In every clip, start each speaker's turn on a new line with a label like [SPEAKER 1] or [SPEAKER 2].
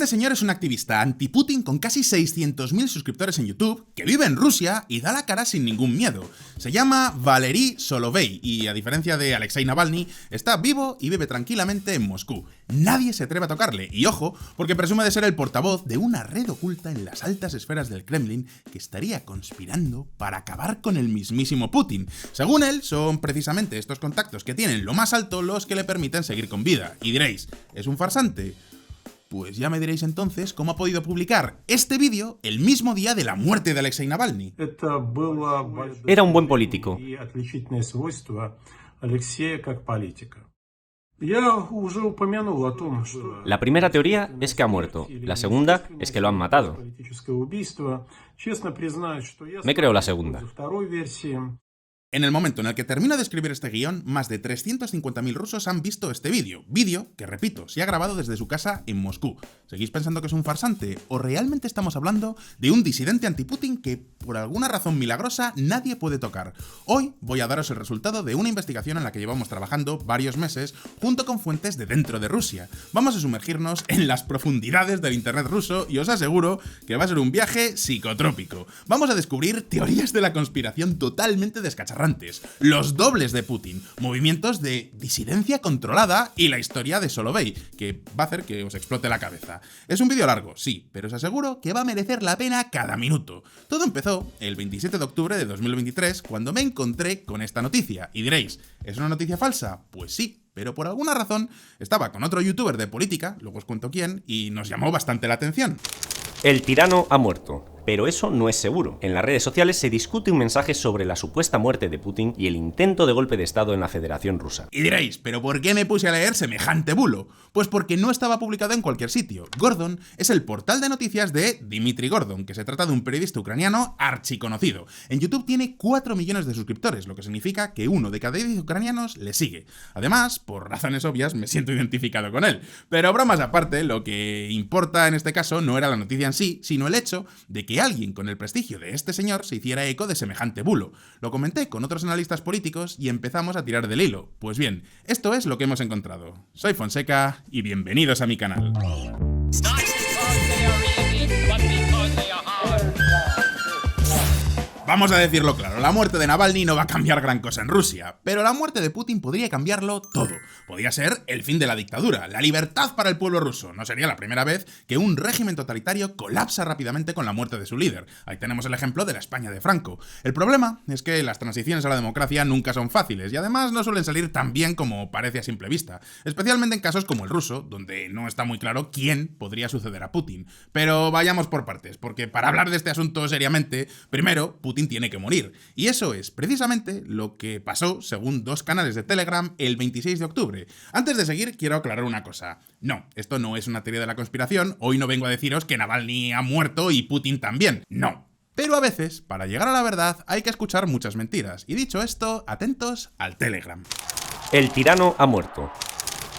[SPEAKER 1] Este señor es un activista anti-Putin con casi 600.000 suscriptores en YouTube, que vive en Rusia y da la cara sin ningún miedo. Se llama Valery Solovey y, a diferencia de Alexei Navalny, está vivo y vive tranquilamente en Moscú. Nadie se atreve a tocarle, y ojo, porque presume de ser el portavoz de una red oculta en las altas esferas del Kremlin que estaría conspirando para acabar con el mismísimo Putin. Según él, son precisamente estos contactos que tienen lo más alto los que le permiten seguir con vida. Y diréis, ¿es un farsante? Pues ya me diréis entonces cómo ha podido publicar este vídeo el mismo día de la muerte de Alexei Navalny.
[SPEAKER 2] Era un buen político. La primera teoría es que ha muerto, la segunda es que lo han matado. Me creo la segunda.
[SPEAKER 1] En el momento en el que termino de escribir este guión, más de 350.000 rusos han visto este vídeo que, repito, se ha grabado desde su casa en Moscú. ¿Seguís pensando que es un farsante? ¿O realmente estamos hablando de un disidente anti-Putin que, por alguna razón milagrosa, nadie puede tocar? Hoy voy a daros el resultado de una investigación en la que llevamos trabajando varios meses junto con fuentes de dentro de Rusia. Vamos a sumergirnos en las profundidades del internet ruso y os aseguro que va a ser un viaje psicotrópico. Vamos a descubrir teorías de la conspiración totalmente descacharrantes, los dobles de Putin, movimientos de disidencia controlada y la historia de Solovey, que va a hacer que os explote la cabeza. Es un vídeo largo, sí, pero os aseguro que va a merecer la pena cada minuto. Todo empezó el 27 de octubre de 2023, cuando me encontré con esta noticia. Y diréis, ¿es una noticia falsa? Pues sí, pero por alguna razón estaba con otro youtuber de política, luego os cuento quién, y nos llamó bastante la atención.
[SPEAKER 2] El tirano ha muerto. Pero eso no es seguro. En las redes sociales se discute un mensaje sobre la supuesta muerte de Putin y el intento de golpe de estado en la Federación Rusa.
[SPEAKER 1] Y diréis, ¿pero por qué me puse a leer semejante bulo? Pues porque no estaba publicado en cualquier sitio. Gordon es el portal de noticias de Dmitry Gordon, que se trata de un periodista ucraniano archiconocido. En YouTube tiene 4 millones de suscriptores, lo que significa que 1 de cada 10 ucranianos le sigue. Además, por razones obvias, me siento identificado con él. Pero bromas aparte, lo que importa en este caso no era la noticia en sí, sino el hecho de que alguien con el prestigio de este señor se hiciera eco de semejante bulo. Lo comenté con otros analistas políticos y empezamos a tirar del hilo. Pues bien, esto es lo que hemos encontrado. Soy Fonseca y bienvenidos a mi canal. Vamos a decirlo claro, la muerte de Navalny no va a cambiar gran cosa en Rusia, pero la muerte de Putin podría cambiarlo todo. Podría ser el fin de la dictadura, la libertad para el pueblo ruso. No sería la primera vez que un régimen totalitario colapsa rápidamente con la muerte de su líder. Ahí tenemos el ejemplo de la España de Franco. El problema es que las transiciones a la democracia nunca son fáciles y además no suelen salir tan bien como parece a simple vista, especialmente en casos como el ruso, donde no está muy claro quién podría suceder a Putin. Pero vayamos por partes, porque para hablar de este asunto seriamente, primero, Putin tiene que morir. Y eso es precisamente lo que pasó, según 2 canales de Telegram, el 26 de octubre. Antes de seguir, quiero aclarar una cosa. No, esto no es una teoría de la conspiración. Hoy no vengo a deciros que Navalny ha muerto y Putin también. No. Pero a veces, para llegar a la verdad, hay que escuchar muchas mentiras. Y dicho esto, atentos al Telegram.
[SPEAKER 2] El tirano ha muerto.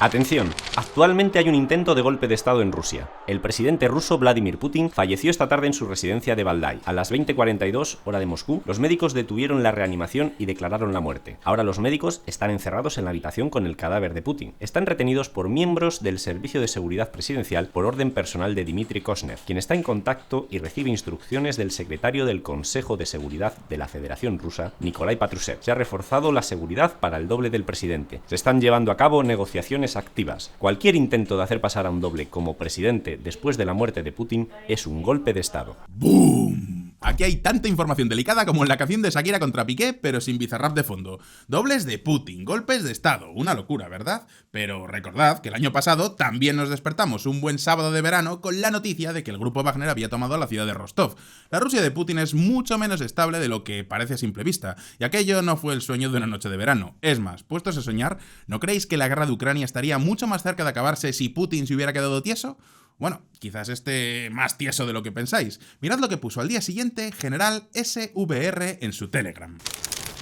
[SPEAKER 2] Atención, actualmente hay un intento de golpe de estado en Rusia. El presidente ruso Vladimir Putin falleció esta tarde en su residencia de Valdai. A las 20:42, hora de Moscú, los médicos detuvieron la reanimación y declararon la muerte. Ahora los médicos están encerrados en la habitación con el cadáver de Putin. Están retenidos por miembros del Servicio de Seguridad Presidencial por orden personal de Dmitry Koznev, quien está en contacto y recibe instrucciones del secretario del Consejo de Seguridad de la Federación Rusa, Nikolai Patrushev. Se ha reforzado la seguridad para el doble del presidente. Se están llevando a cabo negociaciones activas. Cualquier intento de hacer pasar a un doble como presidente después de la muerte de Putin es un golpe de estado.
[SPEAKER 1] ¡Boom! Aquí hay tanta información delicada como en la canción de Shakira contra Piqué, pero sin Bizarrap de fondo. Dobles de Putin, golpes de estado, una locura, ¿verdad? Pero recordad que el año pasado también nos despertamos un buen sábado de verano con la noticia de que el grupo Wagner había tomado la ciudad de Rostov. La Rusia de Putin es mucho menos estable de lo que parece a simple vista, y aquello no fue el sueño de una noche de verano. Es más, puestos a soñar, ¿no creéis que la guerra de Ucrania estaría mucho más cerca de acabarse si Putin se hubiera quedado tieso? Bueno, quizás esté más tieso de lo que pensáis. Mirad lo que puso al día siguiente General SVR en su Telegram.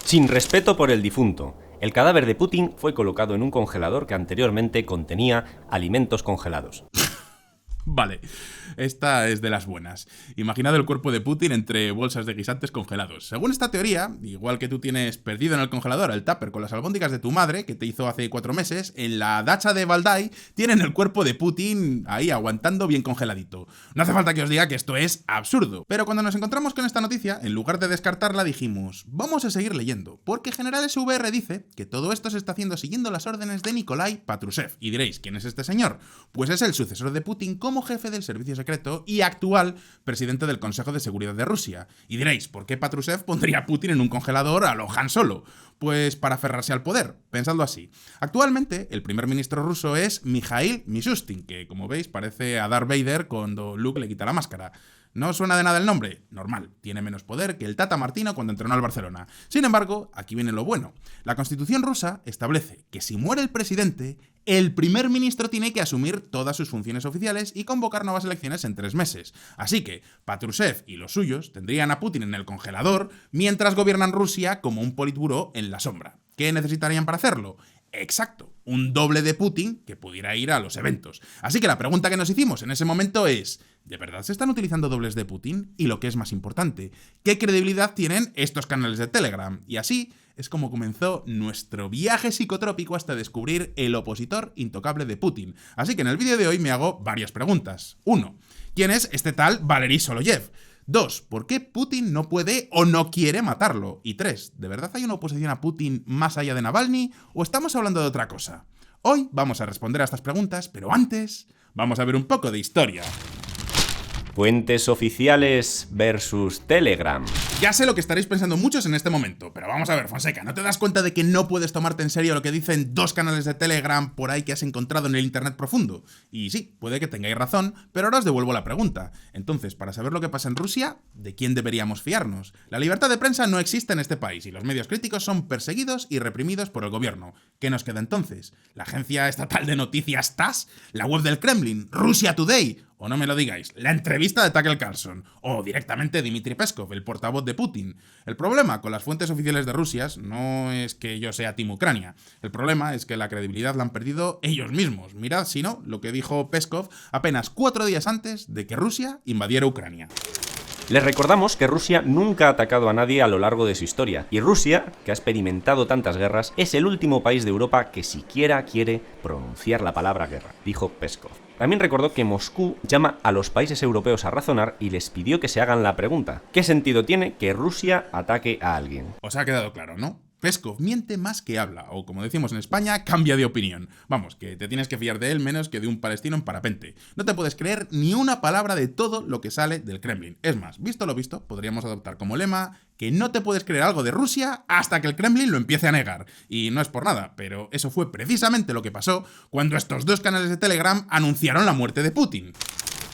[SPEAKER 2] Sin respeto por el difunto. El cadáver de Putin fue colocado en un congelador que anteriormente contenía alimentos congelados.
[SPEAKER 1] Vale, esta es de las buenas. Imaginad el cuerpo de Putin entre bolsas de guisantes congelados. Según esta teoría, igual que tú tienes perdido en el congelador el tupper con las albóndigas de tu madre, que te hizo hace 4 meses, en la dacha de Valdai tienen el cuerpo de Putin ahí aguantando bien congeladito. No hace falta que os diga que esto es absurdo. Pero cuando nos encontramos con esta noticia, en lugar de descartarla dijimos, vamos a seguir leyendo, porque General SVR dice que todo esto se está haciendo siguiendo las órdenes de Nikolai Patrushev. Y diréis, ¿quién es este señor? Pues es el sucesor de Putin como jefe del servicio secreto y actual presidente del Consejo de Seguridad de Rusia. Y diréis, ¿por qué Patrushev pondría a Putin en un congelador a lo Han Solo? Pues para aferrarse al poder, pensadlo así. Actualmente, el primer ministro ruso es Mikhail Mishustin, que como veis parece a Darth Vader cuando Luke le quita la máscara. ¿No os suena de nada el nombre? Normal, tiene menos poder que el Tata Martino cuando entrenó al Barcelona. Sin embargo, aquí viene lo bueno. La Constitución rusa establece que si muere el presidente, el primer ministro tiene que asumir todas sus funciones oficiales y convocar nuevas elecciones en 3 meses. Así que Patrushev y los suyos tendrían a Putin en el congelador mientras gobiernan Rusia como un politburó en la sombra. ¿Qué necesitarían para hacerlo? Exacto, un doble de Putin que pudiera ir a los eventos. Así que la pregunta que nos hicimos en ese momento es, ¿de verdad se están utilizando dobles de Putin? Y lo que es más importante, ¿qué credibilidad tienen estos canales de Telegram? Y así es como comenzó nuestro viaje psicotrópico hasta descubrir el opositor intocable de Putin. Así que en el vídeo de hoy me hago varias preguntas. 1. ¿Quién es este tal Valery Soloyev? 2. ¿Por qué Putin no puede o no quiere matarlo? Y 3. ¿De verdad hay una oposición a Putin más allá de Navalny o estamos hablando de otra cosa? Hoy vamos a responder a estas preguntas, pero antes vamos a ver un poco de historia.
[SPEAKER 2] Fuentes oficiales versus Telegram.
[SPEAKER 1] Ya sé lo que estaréis pensando muchos en este momento, pero vamos a ver, Fonseca, ¿no te das cuenta de que no puedes tomarte en serio lo que dicen 2 canales de Telegram por ahí que has encontrado en el internet profundo? Y sí, puede que tengáis razón, pero ahora os devuelvo la pregunta. Entonces, para saber lo que pasa en Rusia, ¿de quién deberíamos fiarnos? La libertad de prensa no existe en este país y los medios críticos son perseguidos y reprimidos por el gobierno. ¿Qué nos queda entonces? ¿La agencia estatal de noticias TASS? ¿La web del Kremlin? ¿Russia Today? O no me lo digáis, la entrevista de Tucker Carlson, o directamente Dmitry Peskov, el portavoz de Putin. El problema con las fuentes oficiales de Rusia no es que yo sea Team Ucrania, el problema es que la credibilidad la han perdido ellos mismos. Mirad, si no, lo que dijo Peskov apenas 4 días antes de que Rusia invadiera Ucrania.
[SPEAKER 2] Les recordamos que Rusia nunca ha atacado a nadie a lo largo de su historia, y Rusia, que ha experimentado tantas guerras, es el último país de Europa que siquiera quiere pronunciar la palabra guerra, dijo Peskov. También recordó que Moscú llama a los países europeos a razonar y les pidió que se hagan la pregunta: ¿qué sentido tiene que Rusia ataque a alguien?
[SPEAKER 1] Os ha quedado claro, ¿no? Peskov miente más que habla, o como decimos en España, cambia de opinión. Vamos, que te tienes que fiar de él menos que de un palestino en parapente. No te puedes creer ni una palabra de todo lo que sale del Kremlin. Es más, visto lo visto, podríamos adoptar como lema que no te puedes creer algo de Rusia hasta que el Kremlin lo empiece a negar. Y no es por nada, pero eso fue precisamente lo que pasó cuando estos 2 canales de Telegram anunciaron la muerte de Putin.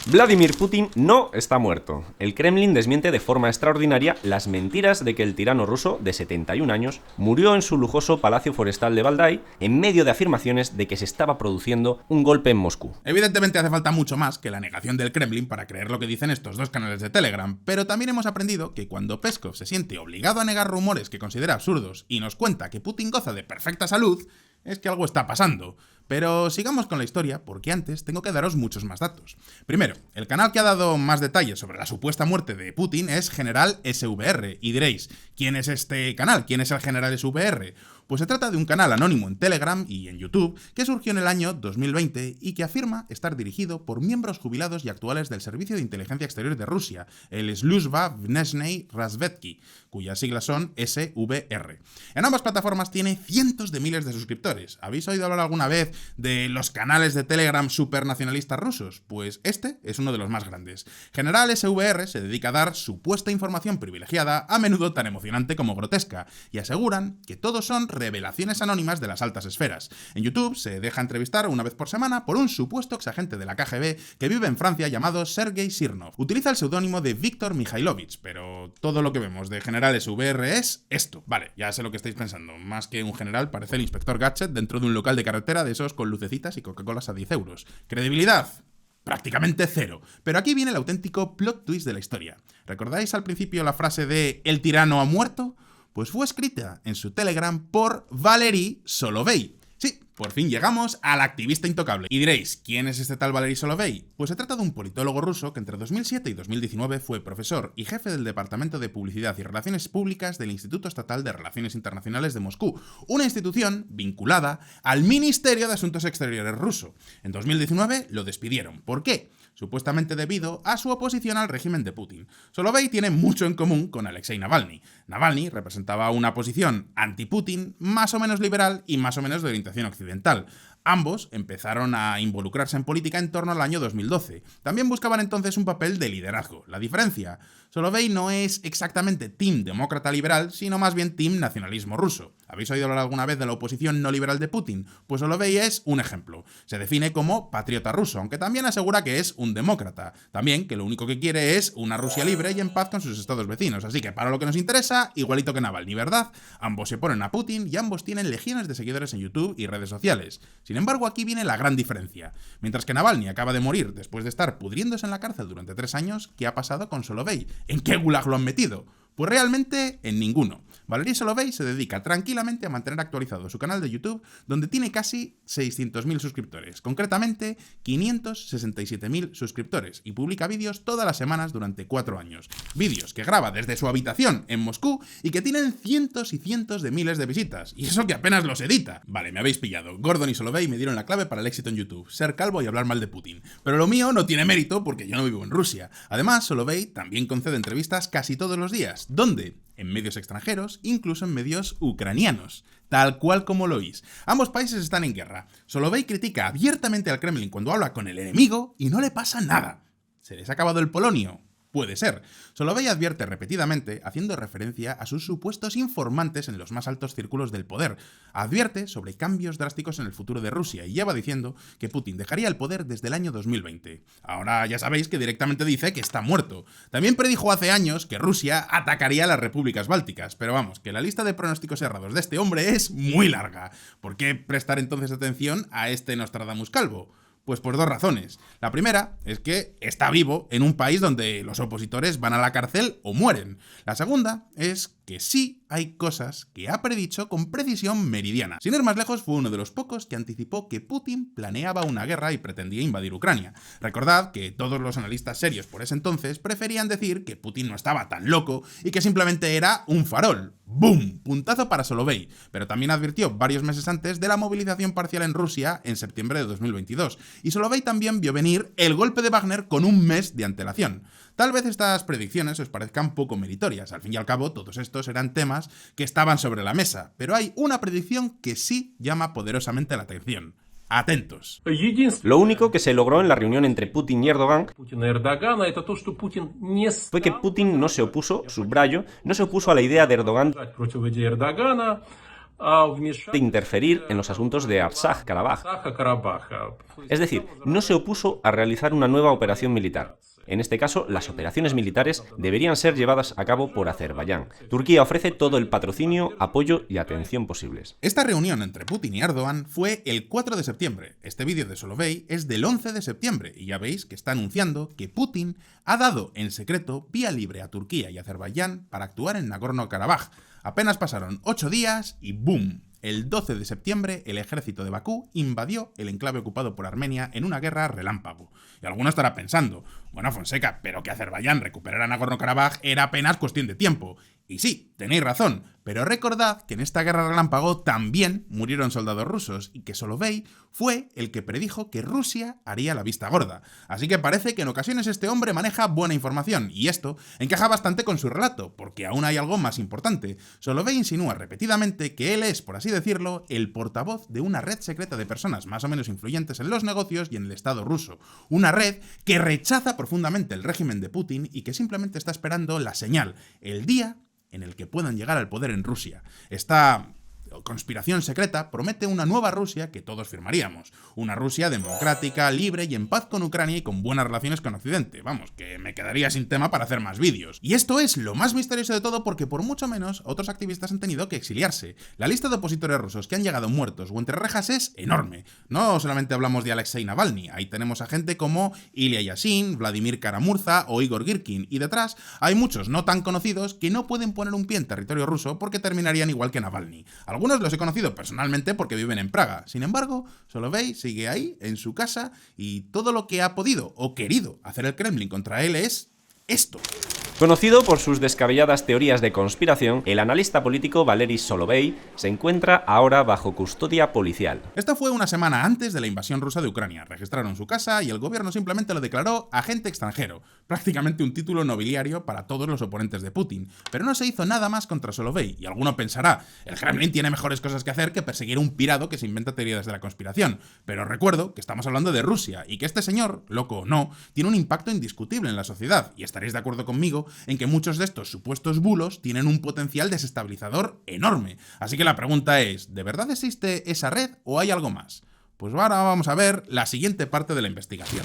[SPEAKER 2] Vladimir Putin no está muerto. El Kremlin desmiente de forma extraordinaria las mentiras de que el tirano ruso de 71 años murió en su lujoso palacio forestal de Valdai en medio de afirmaciones de que se estaba produciendo un golpe en Moscú.
[SPEAKER 1] Evidentemente hace falta mucho más que la negación del Kremlin para creer lo que dicen estos 2 canales de Telegram, pero también hemos aprendido que cuando Peskov se siente obligado a negar rumores que considera absurdos y nos cuenta que Putin goza de perfecta salud, es que algo está pasando. Pero sigamos con la historia, porque antes tengo que daros muchos más datos. Primero, el canal que ha dado más detalles sobre la supuesta muerte de Putin es General SVR, y diréis, ¿quién es este canal? ¿Quién es el General SVR? Pues se trata de un canal anónimo en Telegram y en YouTube que surgió en el año 2020 y que afirma estar dirigido por miembros jubilados y actuales del Servicio de Inteligencia Exterior de Rusia, el Sluzhba Vneshnei Razvedki, cuyas siglas son SVR. En ambas plataformas tiene cientos de miles de suscriptores. ¿Habéis oído hablar alguna vez de los canales de Telegram supernacionalistas rusos? Pues este es uno de los más grandes. General SVR se dedica a dar supuesta información privilegiada, a menudo tan emocionante como grotesca, y aseguran que todos son revelaciones anónimas de las altas esferas. En YouTube se deja entrevistar una vez por semana por un supuesto exagente de la KGB que vive en Francia llamado Sergei Sirnov. Utiliza el seudónimo de Viktor Mikhailovich, pero todo lo que vemos de General SVR es esto. Vale, ya sé lo que estáis pensando. Más que un general parece el inspector Gadget dentro de un local de carretera de esos con lucecitas y Coca-Colas a 10 euros. ¿Credibilidad? Prácticamente cero. Pero aquí viene el auténtico plot twist de la historia. ¿Recordáis al principio la frase de "el tirano ha muerto"? Pues fue escrita en su Telegram por Valery Solovey, Sí, por fin llegamos al activista intocable. Y diréis, ¿quién es este tal Valery Solovey? Pues se trata de un politólogo ruso que entre 2007 y 2019 fue profesor y jefe del Departamento de Publicidad y Relaciones Públicas del Instituto Estatal de Relaciones Internacionales de Moscú, una institución vinculada al Ministerio de Asuntos Exteriores ruso. En 2019 lo despidieron. ¿Por qué? Supuestamente debido a su oposición al régimen de Putin. Solovey tiene mucho en común con Alexei Navalny. Navalny representaba una posición anti-Putin, más o menos liberal y más o menos de orientación occidental. Ambos empezaron a involucrarse en política en torno al año 2012. También buscaban entonces un papel de liderazgo. La diferencia: Solovey no es exactamente team demócrata liberal, sino más bien team nacionalismo ruso. ¿Habéis oído hablar alguna vez de la oposición no liberal de Putin? Pues Solovey es un ejemplo. Se define como patriota ruso, aunque también asegura que es un demócrata. También que lo único que quiere es una Rusia libre y en paz con sus estados vecinos. Así que para lo que nos interesa, igualito que Navalny, ¿verdad? Ambos se ponen a Putin y ambos tienen legiones de seguidores en YouTube y redes sociales. Sin embargo, aquí viene la gran diferencia. Mientras que Navalny acaba de morir después de estar pudriéndose en la cárcel durante 3 años, ¿qué ha pasado con Solovey? ¿En qué gulag lo han metido? Pues realmente en ninguno. Valery Solovey se dedica tranquilamente a mantener actualizado su canal de YouTube, donde tiene casi 600.000 suscriptores, concretamente 567.000 suscriptores, y publica vídeos todas las semanas durante 4 años. Vídeos que graba desde su habitación en Moscú y que tienen cientos y cientos de miles de visitas, y eso que apenas los edita. Vale, me habéis pillado. Gordon y Solovey me dieron la clave para el éxito en YouTube: ser calvo y hablar mal de Putin. Pero lo mío no tiene mérito porque yo no vivo en Rusia. Además, Solovey también concede entrevistas casi todos los días. ¿Dónde? En medios extranjeros, incluso en medios ucranianos. Tal cual como lo oís. Ambos países están en guerra. Solovey critica abiertamente al Kremlin cuando habla con el enemigo y no le pasa nada. ¿Se les ha acabado el polonio? Puede ser. Solovey advierte repetidamente, haciendo referencia a sus supuestos informantes en los más altos círculos del poder. Advierte sobre cambios drásticos en el futuro de Rusia y lleva diciendo que Putin dejaría el poder desde el año 2020. Ahora ya sabéis que directamente dice que está muerto. También predijo hace años que Rusia atacaría a las repúblicas bálticas, pero vamos, que la lista de pronósticos errados de este hombre es muy larga. ¿Por qué prestar entonces atención a este Nostradamus calvo? Pues por 2 razones. La primera es que está vivo en un país donde los opositores van a la cárcel o mueren. La segunda es que sí hay cosas que ha predicho con precisión meridiana. Sin ir más lejos, fue uno de los pocos que anticipó que Putin planeaba una guerra y pretendía invadir Ucrania. Recordad que todos los analistas serios por ese entonces preferían decir que Putin no estaba tan loco y que simplemente era un farol. ¡Bum! Puntazo para Solovey. Pero también advirtió varios meses antes de la movilización parcial en Rusia en septiembre de 2022. Y Solovey también vio venir el golpe de Wagner con un mes de antelación. Tal vez estas predicciones os parezcan poco meritorias. Al fin y al cabo, todos estos eran temas que estaban sobre la mesa. Pero hay una predicción que sí llama poderosamente la atención. Atentos.
[SPEAKER 2] Lo único que se logró en la reunión entre Putin y Erdogan fue que Putin no se opuso, subrayo, no se opuso a la idea de Erdogan de interferir en los asuntos de Artsaj-Karabaj. Es decir, no se opuso a realizar una nueva operación militar. En este caso, las operaciones militares deberían ser llevadas a cabo por Azerbaiyán. Turquía ofrece todo el patrocinio, apoyo y atención posibles.
[SPEAKER 1] Esta reunión entre Putin y Erdogan fue el 4 de septiembre. Este vídeo de Solovey es del 11 de septiembre y ya veis que está anunciando que Putin ha dado en secreto vía libre a Turquía y Azerbaiyán para actuar en Nagorno-Karabaj. Apenas pasaron 8 días y ¡boom! El 12 de septiembre, el ejército de Bakú invadió el enclave ocupado por Armenia en una guerra relámpago. Y alguno estará pensando, bueno, Fonseca, pero que Azerbaiyán recuperara Nagorno-Karabaj era apenas cuestión de tiempo. Y sí, tenéis razón, pero recordad que en esta guerra relámpago también murieron soldados rusos y que Solovey fue el que predijo que Rusia haría la vista gorda. Así que parece que en ocasiones este hombre maneja buena información, y esto encaja bastante con su relato, porque aún hay algo más importante. Solovey insinúa repetidamente que él es, por así decirlo, el portavoz de una red secreta de personas más o menos influyentes en los negocios y en el Estado ruso. Una red que rechaza profundamente el régimen de Putin y que simplemente está esperando la señal, el día en el que puedan llegar al poder en Rusia. Esta conspiración secreta promete una nueva Rusia que todos firmaríamos. Una Rusia democrática, libre y en paz con Ucrania y con buenas relaciones con Occidente. Vamos, que me quedaría sin tema para hacer más vídeos. Y esto es lo más misterioso de todo porque por mucho menos otros activistas han tenido que exiliarse. La lista de opositores rusos que han llegado muertos o entre rejas es enorme. No solamente hablamos de Alexei Navalny, ahí tenemos a gente como Ilya Yashin, Vladimir Kara-Murza o Igor Girkin, y detrás hay muchos no tan conocidos que no pueden poner un pie en territorio ruso porque terminarían igual que Navalny. Algunos los he conocido personalmente porque viven en Praga. Sin embargo, Solovey sigue ahí, en su casa, y todo lo que ha podido o querido hacer el Kremlin contra él es esto.
[SPEAKER 2] Conocido por sus descabelladas teorías de conspiración, el analista político Valery Solovey se encuentra ahora bajo custodia policial.
[SPEAKER 1] Esto fue una semana antes de la invasión rusa de Ucrania. Registraron su casa y el gobierno simplemente lo declaró agente extranjero, prácticamente un título nobiliario para todos los oponentes de Putin. Pero no se hizo nada más contra Solovey, y alguno pensará, el Kremlin tiene mejores cosas que hacer que perseguir a un pirado que se inventa teorías de la conspiración. Pero recuerdo que estamos hablando de Rusia, y que este señor, loco o no, tiene un impacto indiscutible en la sociedad, y estaréis de acuerdo conmigo en que muchos de estos supuestos bulos tienen un potencial desestabilizador enorme. Así que la pregunta es, ¿de verdad existe esa red o hay algo más? Pues ahora vamos a ver la siguiente parte de la investigación.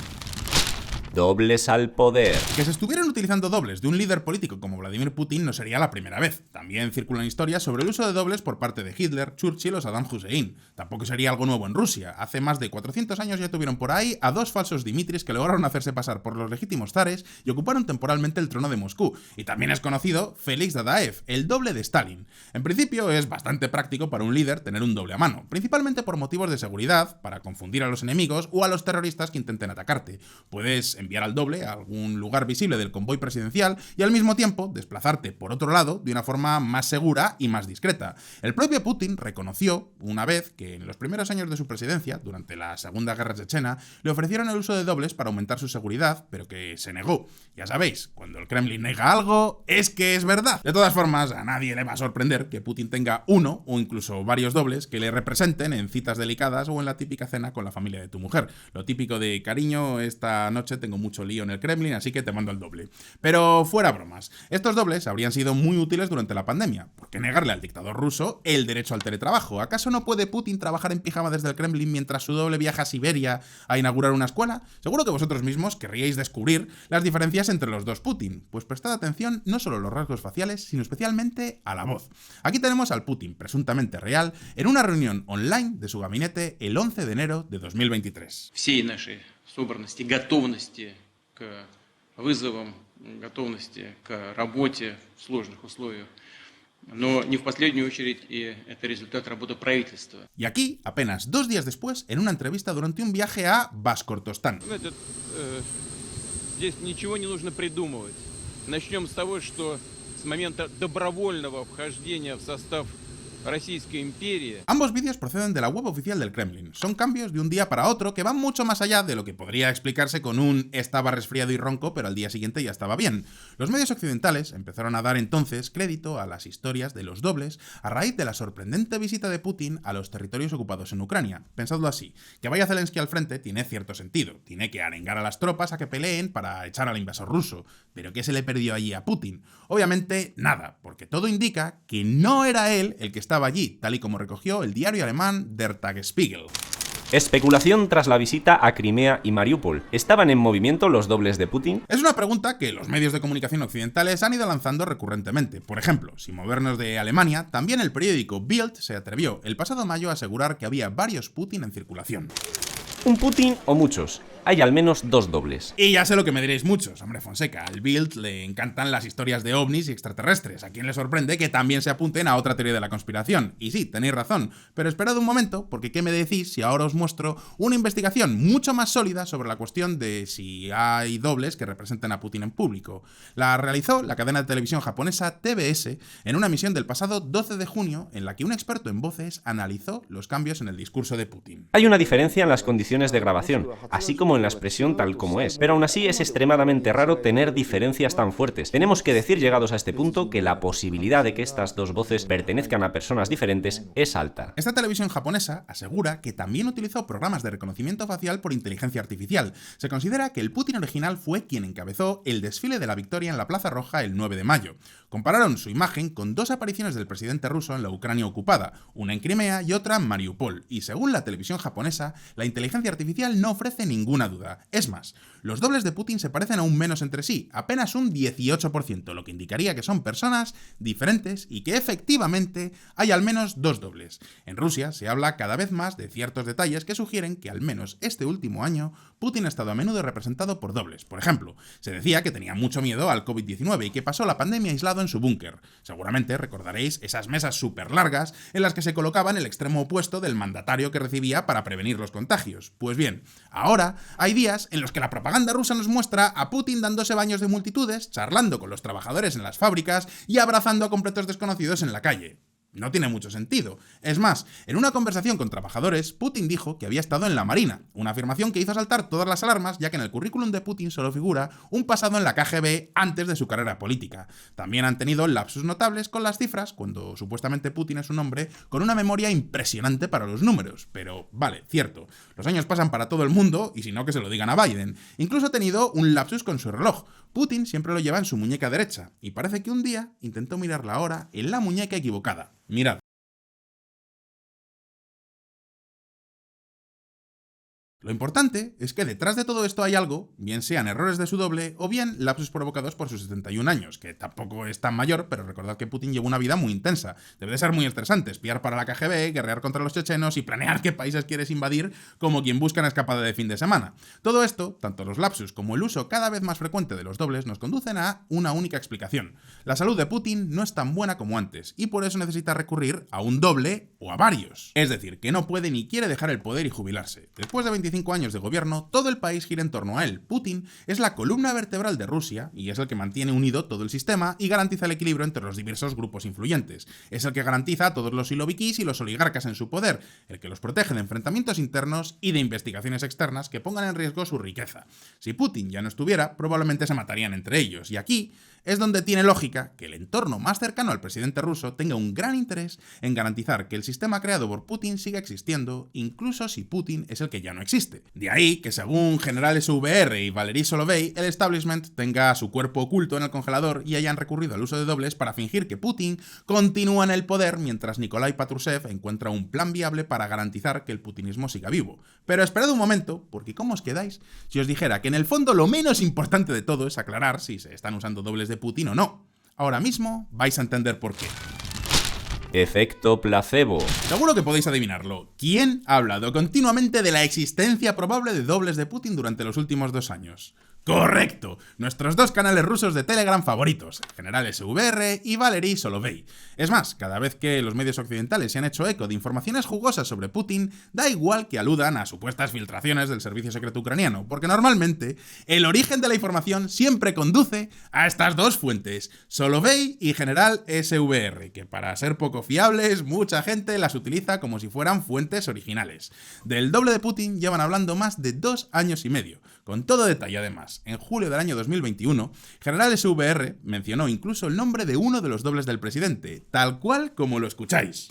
[SPEAKER 2] Dobles al poder.
[SPEAKER 1] Que se estuvieran utilizando dobles de un líder político como Vladimir Putin no sería la primera vez. También circulan historias sobre el uso de dobles por parte de Hitler, Churchill o Saddam Hussein. Tampoco sería algo nuevo en Rusia. Hace más de 400 años ya tuvieron por ahí a dos falsos Dimitris que lograron hacerse pasar por los legítimos zares y ocuparon temporalmente el trono de Moscú. Y también es conocido Félix Dadaev, el doble de Stalin. En principio es bastante práctico para un líder tener un doble a mano, principalmente por motivos de seguridad, para confundir a los enemigos o a los terroristas que intenten atacarte. Puedes enviar al doble a algún lugar visible del convoy presidencial y al mismo tiempo desplazarte por otro lado de una forma más segura y más discreta. El propio Putin reconoció una vez que en los primeros años de su presidencia, durante la Segunda Guerra Chechena, le ofrecieron el uso de dobles para aumentar su seguridad, pero que se negó. Ya sabéis, cuando el Kremlin nega algo, es que es verdad. De todas formas, a nadie le va a sorprender que Putin tenga uno o incluso varios dobles que le representen en citas delicadas o en la típica cena con la familia de tu mujer. Lo típico de, cariño, esta noche tengo mucho lío en el Kremlin, así que te mando el doble. Pero fuera bromas, estos dobles habrían sido muy útiles durante la pandemia. ¿Por qué negarle al dictador ruso el derecho al teletrabajo? ¿Acaso no puede Putin trabajar en pijama desde el Kremlin mientras su doble viaja a Siberia a inaugurar una escuela? Seguro que vosotros mismos querríais descubrir las diferencias entre los dos Putin. Pues prestad atención no solo a los rasgos faciales, sino especialmente a la voz. Aquí tenemos al Putin presuntamente real en una reunión online de su gabinete el 11 de enero de 2023.
[SPEAKER 3] Всей нашей собранности, готовности к вызовам, готовности к работе в сложных условиях. Но не в последнюю очередь и это результат работы правительства.
[SPEAKER 1] Y aquí, apenas 2 días después, en una entrevista durante un viaje a Башкортостан.
[SPEAKER 4] Здесь ничего не нужно придумывать. Начнем с того, что с момента добровольного вхождения в состав Российской империи.
[SPEAKER 1] Ambos vídeos proceden de la web oficial del Kremlin. Son cambios de un día para otro que van mucho más allá de lo que podría explicarse con un estaba resfriado y ronco, pero al día siguiente ya estaba bien. Los medios occidentales empezaron a dar entonces crédito a las historias de los dobles a raíz de la sorprendente visita de Putin a los territorios ocupados en Ucrania. Pensadlo así, que vaya Zelensky al frente tiene cierto sentido. Tiene que arengar a las tropas a que peleen para echar al invasor ruso. ¿Pero qué se le perdió allí a Putin? Obviamente nada, porque todo indica que no era él el que estaba allí, tal y como recogió el diario alemán Der Tagesspiegel.
[SPEAKER 2] Especulación tras la visita a Crimea y Mariupol. ¿Estaban en movimiento los dobles de Putin?
[SPEAKER 1] Es una pregunta que los medios de comunicación occidentales han ido lanzando recurrentemente. Por ejemplo, sin movernos de Alemania, también el periódico Bild se atrevió el pasado mayo a asegurar que había varios Putin en circulación.
[SPEAKER 2] ¿Un Putin o muchos? Hay al menos dos dobles.
[SPEAKER 1] Y ya sé lo que me diréis muchos, hombre Fonseca, al Bild le encantan las historias de ovnis y extraterrestres, a quien le sorprende que también se apunten a otra teoría de la conspiración. Y sí, tenéis razón, pero esperad un momento, porque ¿qué me decís si ahora os muestro una investigación mucho más sólida sobre la cuestión de si hay dobles que representen a Putin en público? La realizó la cadena de televisión japonesa TBS en una emisión del pasado 12 de junio, en la que un experto en voces analizó los cambios en el discurso de Putin.
[SPEAKER 2] Hay una diferencia en las condiciones de grabación, así como en la expresión tal como es, pero aún así es extremadamente raro tener diferencias tan fuertes. Tenemos que decir, llegados a este punto, que la posibilidad de que estas dos voces pertenezcan a personas diferentes es alta.
[SPEAKER 1] Esta televisión japonesa asegura que también utilizó programas de reconocimiento facial por inteligencia artificial. Se considera que el Putin original fue quien encabezó el desfile de la victoria en la Plaza Roja el 9 de mayo. Compararon su imagen con dos apariciones del presidente ruso en la Ucrania ocupada, una en Crimea y otra en Mariupol, y según la televisión japonesa, la inteligencia artificial no ofrece ninguna duda. Es más, los dobles de Putin se parecen aún menos entre sí, apenas un 18%, lo que indicaría que son personas diferentes y que efectivamente hay al menos dos dobles. En Rusia se habla cada vez más de ciertos detalles que sugieren que al menos este último año Putin ha estado a menudo representado por dobles. Por ejemplo, se decía que tenía mucho miedo al COVID-19 y que pasó la pandemia aislado en su búnker. Seguramente recordaréis esas mesas súper largas en las que se colocaba en el extremo opuesto del mandatario que recibía para prevenir los contagios. Pues bien, ahora hay días en los que la propaganda rusa nos muestra a Putin dándose baños de multitudes, charlando con los trabajadores en las fábricas y abrazando a completos desconocidos en la calle. No tiene mucho sentido. Es más, en una conversación con trabajadores, Putin dijo que había estado en la Marina, una afirmación que hizo saltar todas las alarmas, ya que en el currículum de Putin solo figura un pasado en la KGB antes de su carrera política. También han tenido lapsus notables con las cifras, cuando supuestamente Putin es un hombre con una memoria impresionante para los números. Pero, vale, cierto, los años pasan para todo el mundo, y si no que se lo digan a Biden. Incluso ha tenido un lapsus con su reloj. Putin siempre lo lleva en su muñeca derecha, y parece que un día intentó mirar la hora en la muñeca equivocada. Mirad. Lo importante es que detrás de todo esto hay algo, bien sean errores de su doble o bien lapsus provocados por sus 71 años, que tampoco es tan mayor, pero recordad que Putin lleva una vida muy intensa. Debe de ser muy estresante espiar para la KGB, guerrear contra los chechenos y planear qué países quieres invadir como quien busca una escapada de fin de semana. Todo esto, tanto los lapsus como el uso cada vez más frecuente de los dobles, nos conducen a una única explicación. La salud de Putin no es tan buena como antes, y por eso necesita recurrir a un doble o a varios. Es decir, que no puede ni quiere dejar el poder y jubilarse. Después de 25 años de gobierno, todo el país gira en torno a él. Putin es la columna vertebral de Rusia y es el que mantiene unido todo el sistema y garantiza el equilibrio entre los diversos grupos influyentes. Es el que garantiza a todos los silovikis y los oligarcas en su poder, el que los protege de enfrentamientos internos y de investigaciones externas que pongan en riesgo su riqueza. Si Putin ya no estuviera, probablemente se matarían entre ellos, y aquí es donde tiene lógica que el entorno más cercano al presidente ruso tenga un gran interés en garantizar que el sistema creado por Putin siga existiendo, incluso si Putin es el que ya no existe. De ahí que, según General SVR y Valery Solovey, el establishment tenga su cuerpo oculto en el congelador y hayan recurrido al uso de dobles para fingir que Putin continúa en el poder mientras Nikolai Patrushev encuentra un plan viable para garantizar que el putinismo siga vivo. Pero esperad un momento, porque ¿cómo os quedáis si os dijera que en el fondo lo menos importante de todo es aclarar si se están usando dobles de Putin o no? Ahora mismo vais a entender por qué.
[SPEAKER 2] Efecto placebo.
[SPEAKER 1] Seguro que podéis adivinarlo. ¿Quién ha hablado continuamente de la existencia probable de dobles de Putin durante los últimos 2 años? ¡Correcto! Nuestros dos canales rusos de Telegram favoritos, General SVR y Valery Solovey. Es más, cada vez que los medios occidentales se han hecho eco de informaciones jugosas sobre Putin, da igual que aludan a supuestas filtraciones del servicio secreto ucraniano, porque normalmente el origen de la información siempre conduce a estas dos fuentes, Solovey y General SVR, que para ser poco fiables, mucha gente las utiliza como si fueran fuentes originales. Del doble de Putin llevan hablando más de 2 años y medio, con todo detalle además. En julio del año 2021, General SVR mencionó incluso el nombre de uno de los dobles del presidente, tal cual como lo escucháis.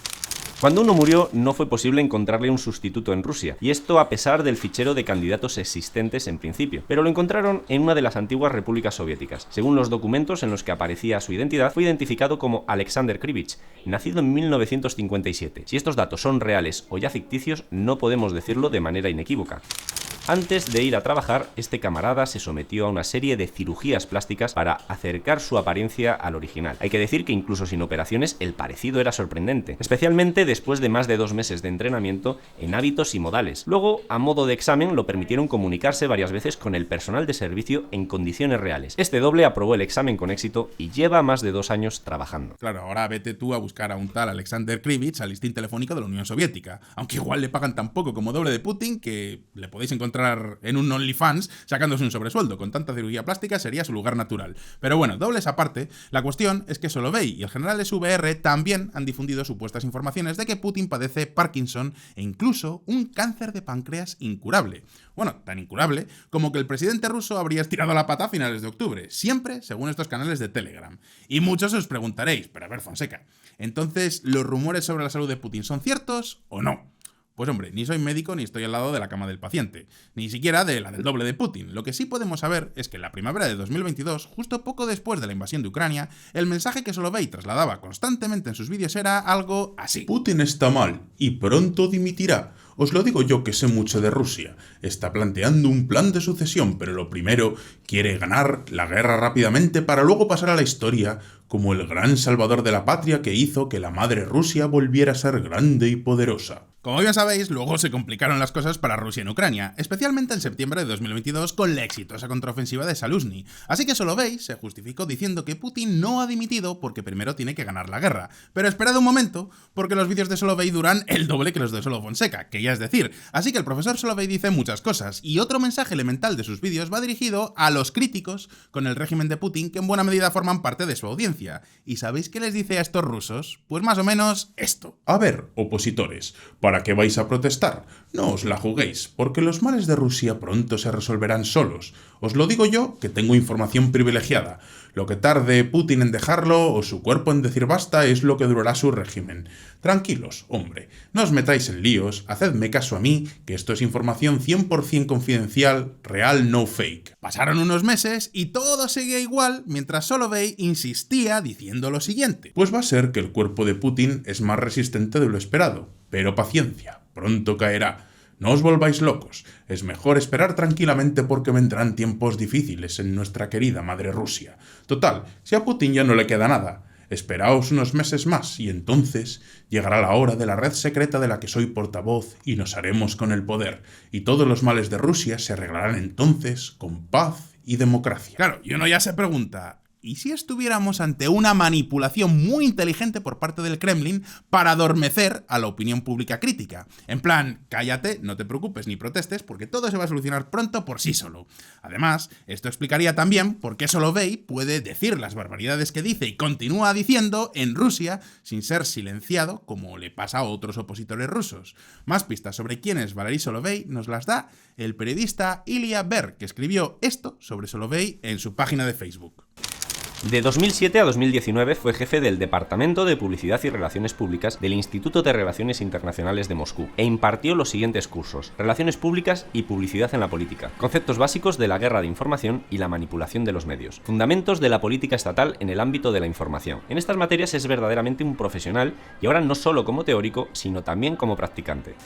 [SPEAKER 2] Cuando uno murió, no fue posible encontrarle un sustituto en Rusia, y esto a pesar del fichero de candidatos existentes en principio, pero lo encontraron en una de las antiguas repúblicas soviéticas. Según los documentos en los que aparecía su identidad, fue identificado como Alexander Krivich, nacido en 1957. Si estos datos son reales o ya ficticios, no podemos decirlo de manera inequívoca. Antes de ir a trabajar, este camarada se sometió a una serie de cirugías plásticas para acercar su apariencia al original. Hay que decir que incluso sin operaciones el parecido era sorprendente, especialmente después de más de 2 meses de entrenamiento en hábitos y modales. Luego, a modo de examen, lo permitieron comunicarse varias veces con el personal de servicio en condiciones reales. Este doble aprobó el examen con éxito y lleva más de 2 años trabajando.
[SPEAKER 1] Claro, ahora vete tú a buscar a un tal Alexander Krivich al listín telefónico de la Unión Soviética, aunque igual le pagan tan poco como doble de Putin que le podéis encontrar en un OnlyFans sacándose un sobresueldo. Con tanta cirugía plástica sería su lugar natural. Pero bueno, dobles aparte, la cuestión es que Solovey y el general SVR también han difundido supuestas informaciones de que Putin padece Parkinson e incluso un cáncer de páncreas incurable. Bueno, tan incurable como que el presidente ruso habría estirado la pata a finales de octubre, siempre según estos canales de Telegram. Y muchos os preguntaréis, pero a ver, Fonseca, entonces, ¿los rumores sobre la salud de Putin son ciertos o no? Pues hombre, ni soy médico ni estoy al lado de la cama del paciente, ni siquiera de la del doble de Putin. Lo que sí podemos saber es que en la primavera de 2022, justo poco después de la invasión de Ucrania, el mensaje que Solovey trasladaba constantemente en sus vídeos era algo así.
[SPEAKER 5] Putin está mal y pronto dimitirá. Os lo digo yo que sé mucho de Rusia. Está planteando un plan de sucesión, pero lo primero quiere ganar la guerra rápidamente para luego pasar a la historia como el gran salvador de la patria que hizo que la madre Rusia volviera a ser grande y poderosa.
[SPEAKER 1] Como bien sabéis, luego se complicaron las cosas para Rusia en Ucrania, especialmente en septiembre de 2022 con la exitosa contraofensiva de Zaluzhny. Así que Solovey se justificó diciendo que Putin no ha dimitido porque primero tiene que ganar la guerra. Pero esperad un momento, porque los vídeos de Solovey duran el doble que los de Solo Fonseca, que ya es decir. Así que el profesor Solovey dice muchas cosas, y otro mensaje elemental de sus vídeos va dirigido a los críticos con el régimen de Putin, que en buena medida forman parte de su audiencia. ¿Y sabéis qué les dice a estos rusos? Pues más o menos esto.
[SPEAKER 5] A ver, opositores, ¿para qué vais a protestar? No os la juguéis, porque los males de Rusia pronto se resolverán solos. Os lo digo yo, que tengo información privilegiada. Lo que tarde Putin en dejarlo o su cuerpo en decir basta es lo que durará su régimen. Tranquilos, hombre, no os metáis en líos, hacedme caso a mí, que esto es información 100% confidencial, real, no fake.
[SPEAKER 1] Pasaron unos meses y todo seguía igual mientras Solovey insistía diciendo lo siguiente.
[SPEAKER 5] Pues va a ser que el cuerpo de Putin es más resistente de lo esperado, pero paciencia, pronto caerá. No os volváis locos, es mejor esperar tranquilamente porque vendrán tiempos difíciles en nuestra querida madre Rusia. Total, si a Putin ya no le queda nada, esperaos unos meses más y entonces llegará la hora de la red secreta de la que soy portavoz y nos haremos con el poder, y todos los males de Rusia se arreglarán entonces con paz y democracia.
[SPEAKER 1] Claro, y uno ya se pregunta, ¿y si estuviéramos ante una manipulación muy inteligente por parte del Kremlin para adormecer a la opinión pública crítica? En plan, cállate, no te preocupes ni protestes porque todo se va a solucionar pronto por sí solo. Además, esto explicaría también por qué Solovey puede decir las barbaridades que dice y continúa diciendo en Rusia sin ser silenciado como le pasa a otros opositores rusos. Más pistas sobre quién es Valery Solovey nos las da el periodista Ilya Berg, que escribió esto sobre Solovey en su página de Facebook.
[SPEAKER 2] De 2007 a 2019 fue jefe del Departamento de Publicidad y Relaciones Públicas del Instituto de Relaciones Internacionales de Moscú e impartió los siguientes cursos: Relaciones Públicas y Publicidad en la Política, Conceptos básicos de la guerra de información y la manipulación de los medios, Fundamentos de la política estatal en el ámbito de la información. En estas materias es verdaderamente un profesional y ahora no solo como teórico, sino también como practicante.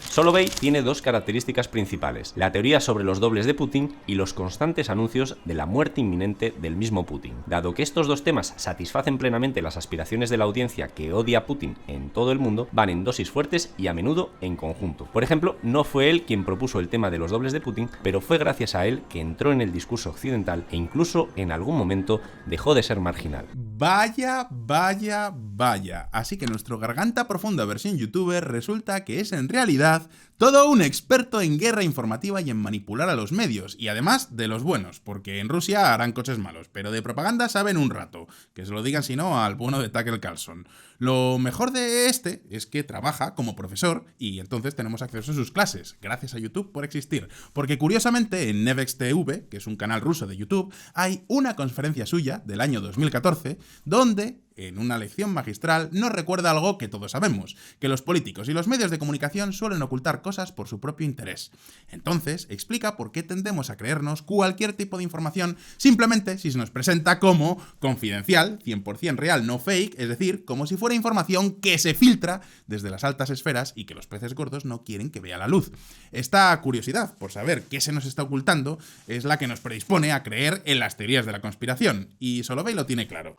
[SPEAKER 2] Solovey tiene dos características principales: la teoría sobre los dobles de Putin y los constantes anuncios de la muerte inminente del mismo Putin. Dado que estos dos temas satisfacen plenamente las aspiraciones de la audiencia que odia a Putin en todo el mundo, van en dosis fuertes y a menudo en conjunto. Por ejemplo, no fue él quien propuso el tema de los dobles de Putin, pero fue gracias a él que entró en el discurso occidental e incluso en algún momento dejó de ser marginal.
[SPEAKER 1] Vaya, vaya, vaya. Así que nuestro garganta profunda versión youtuber resulta que es en realidad todo un experto en guerra informativa y en manipular a los medios, y además de los buenos, porque en Rusia harán coches malos, pero de propaganda saben un rato, que se lo digan si no al bueno de Tucker Carlson. Lo mejor de este es que trabaja como profesor y entonces tenemos acceso a sus clases, gracias a YouTube por existir, porque curiosamente en Nevex TV, que es un canal ruso de YouTube, hay una conferencia suya del año 2014 donde en una lección magistral nos recuerda algo que todos sabemos, que los políticos y los medios de comunicación suelen ocultar cosas por su propio interés. Entonces, explica por qué tendemos a creernos cualquier tipo de información simplemente si se nos presenta como confidencial, 100% real, no fake, es decir, como si fuera información que se filtra desde las altas esferas y que los peces gordos no quieren que vea la luz. Esta curiosidad por saber qué se nos está ocultando es la que nos predispone a creer en las teorías de la conspiración, y Solovey lo tiene claro.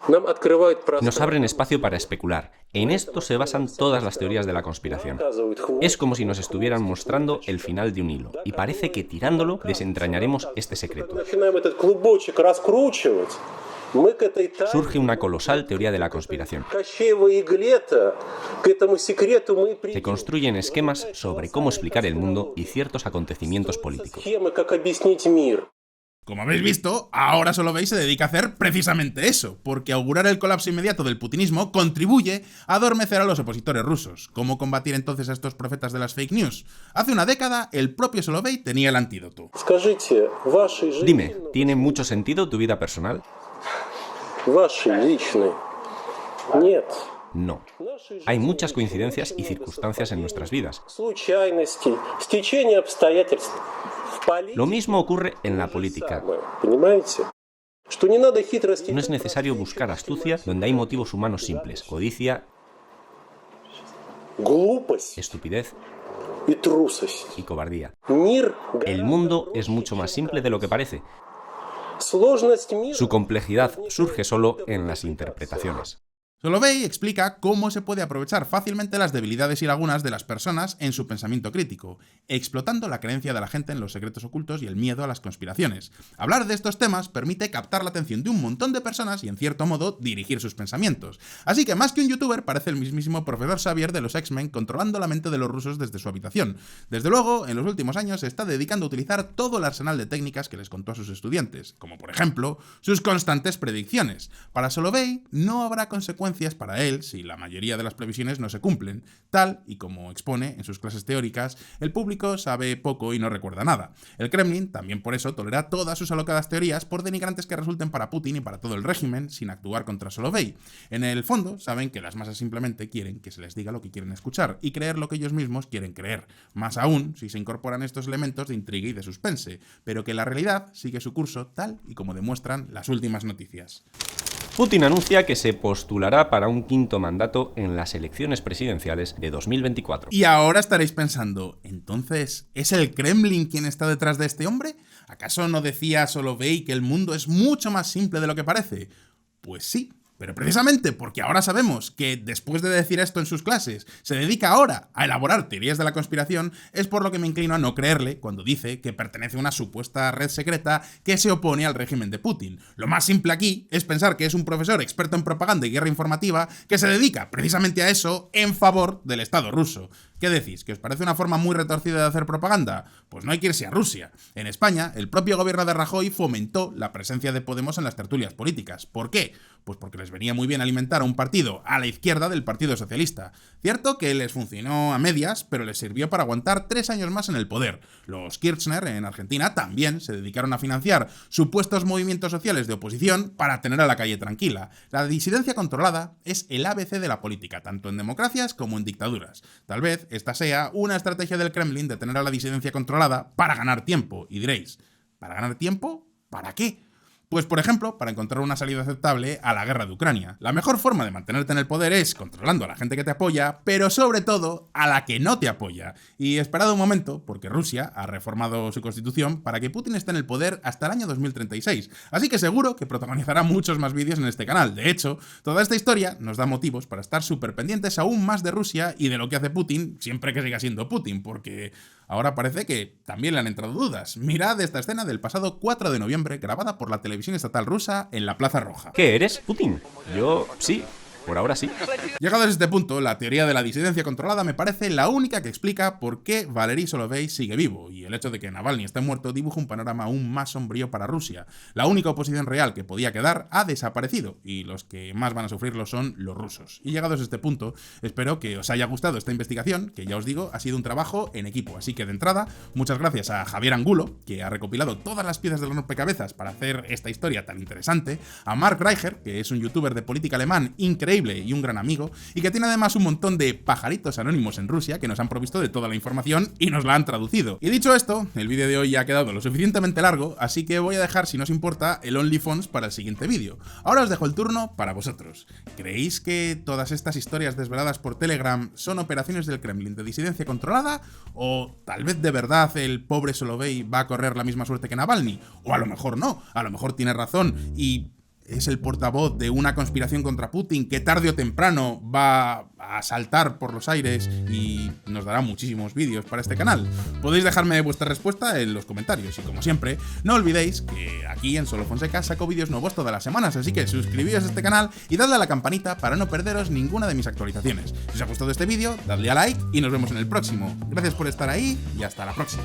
[SPEAKER 2] Nos abren espacio para especular. En esto se basan todas las teorías de la conspiración. Es como si nos estuvieran mostrando el final de un hilo, y parece que tirándolo desentrañaremos este secreto. Surge una colosal teoría de la conspiración. Se construyen esquemas sobre cómo explicar el mundo y ciertos acontecimientos políticos.
[SPEAKER 1] Como habéis visto, ahora Solovey se dedica a hacer precisamente eso, porque augurar el colapso inmediato del putinismo contribuye a adormecer a los opositores rusos. ¿Cómo combatir entonces a estos profetas de las fake news? Hace una década, el propio Solovey tenía el antídoto.
[SPEAKER 2] Dime, ¿tiene mucho sentido tu vida personal? No. Hay muchas coincidencias y circunstancias en nuestras vidas. Lo mismo ocurre en la política. No es necesario buscar astucia donde hay motivos humanos simples: codicia, estupidez y cobardía. El mundo es mucho más simple de lo que parece. Su complejidad surge solo en las interpretaciones.
[SPEAKER 1] Solovey explica cómo se puede aprovechar fácilmente las debilidades y lagunas de las personas en su pensamiento crítico, explotando la creencia de la gente en los secretos ocultos y el miedo a las conspiraciones. Hablar de estos temas permite captar la atención de un montón de personas y, en cierto modo, dirigir sus pensamientos. Así que, más que un youtuber, parece el mismísimo profesor Xavier de los X-Men controlando la mente de los rusos desde su habitación. Desde luego, en los últimos años se está dedicando a utilizar todo el arsenal de técnicas que les contó a sus estudiantes, como por ejemplo, sus constantes predicciones. Para Solovey, no habrá consecuencias para él si la mayoría de las previsiones no se cumplen. Tal y como expone en sus clases teóricas, el público sabe poco y no recuerda nada. El Kremlin también por eso tolera todas sus alocadas teorías, por denigrantes que resulten para Putin y para todo el régimen, sin actuar contra Solovey. En el fondo, saben que las masas simplemente quieren que se les diga lo que quieren escuchar y creer lo que ellos mismos quieren creer. Más aún si se incorporan estos elementos de intriga y de suspense, pero que la realidad sigue su curso tal y como demuestran las últimas noticias.
[SPEAKER 2] Putin anuncia que se postulará para un quinto mandato en las elecciones presidenciales de 2024.
[SPEAKER 1] Y ahora estaréis pensando, ¿entonces es el Kremlin quien está detrás de este hombre? ¿Acaso no decía Solovey que el mundo es mucho más simple de lo que parece? Pues sí. Pero precisamente porque ahora sabemos que, después de decir esto en sus clases, se dedica ahora a elaborar teorías de la conspiración, es por lo que me inclino a no creerle cuando dice que pertenece a una supuesta red secreta que se opone al régimen de Putin. Lo más simple aquí es pensar que es un profesor experto en propaganda y guerra informativa que se dedica precisamente a eso en favor del Estado ruso. ¿Qué decís? ¿Que os parece una forma muy retorcida de hacer propaganda? Pues no hay que irse a Rusia. En España, el propio gobierno de Rajoy fomentó la presencia de Podemos en las tertulias políticas. ¿Por qué? Pues porque les venía muy bien alimentar a un partido a la izquierda del Partido Socialista. Cierto que les funcionó a medias, pero les sirvió para aguantar 3 años más en el poder. Los Kirchner, en Argentina, también se dedicaron a financiar supuestos movimientos sociales de oposición para tener a la calle tranquila. La disidencia controlada es el ABC de la política, tanto en democracias como en dictaduras. Tal vez esta sea una estrategia del Kremlin de tener a la disidencia controlada para ganar tiempo. Y diréis, ¿para ganar tiempo? ¿Para qué? Pues, por ejemplo, para encontrar una salida aceptable a la guerra de Ucrania. La mejor forma de mantenerte en el poder es controlando a la gente que te apoya, pero sobre todo a la que no te apoya. Y esperad un momento, porque Rusia ha reformado su constitución para que Putin esté en el poder hasta el año 2036. Así que seguro que protagonizará muchos más vídeos en este canal. De hecho, toda esta historia nos da motivos para estar súper pendientes aún más de Rusia y de lo que hace Putin, siempre que siga siendo Putin, porque ahora parece que también le han entrado dudas. Mirad esta escena del pasado 4 de noviembre, grabada por la televisión estatal rusa en la Plaza Roja.
[SPEAKER 2] ¿Qué eres, Putin? Yo sí. Por ahora sí.
[SPEAKER 1] Llegados a este punto, la teoría de la disidencia controlada me parece la única que explica por qué Valery Solovey sigue vivo, y el hecho de que Navalny esté muerto dibuja un panorama aún más sombrío para Rusia. La única oposición real que podía quedar ha desaparecido, y los que más van a sufrirlo son los rusos. Y llegados a este punto, espero que os haya gustado esta investigación, que ya os digo, ha sido un trabajo en equipo. Así que de entrada, muchas gracias a Javier Angulo, que ha recopilado todas las piezas del rompecabezas para hacer esta historia tan interesante, a Mark Reicher, que es un youtuber de política alemán increíble y un gran amigo, y que tiene además un montón de pajaritos anónimos en Rusia que nos han provisto de toda la información y nos la han traducido. Y dicho esto, el vídeo de hoy ya ha quedado lo suficientemente largo, así que voy a dejar, si no os importa, el OnlyFans para el siguiente vídeo. Ahora os dejo el turno para vosotros. ¿Creéis que todas estas historias desveladas por Telegram son operaciones del Kremlin de disidencia controlada? ¿O tal vez de verdad el pobre Solovey va a correr la misma suerte que Navalny? O a lo mejor no, a lo mejor tiene razón y es el portavoz de una conspiración contra Putin que tarde o temprano va a saltar por los aires y nos dará muchísimos vídeos para este canal. Podéis dejarme vuestra respuesta en los comentarios y, como siempre, no olvidéis que aquí en Solo Fonseca saco vídeos nuevos todas las semanas, así que suscribíos a este canal y dadle a la campanita para no perderos ninguna de mis actualizaciones. Si os ha gustado este vídeo, dadle a like y nos vemos en el próximo. Gracias por estar ahí y hasta la próxima.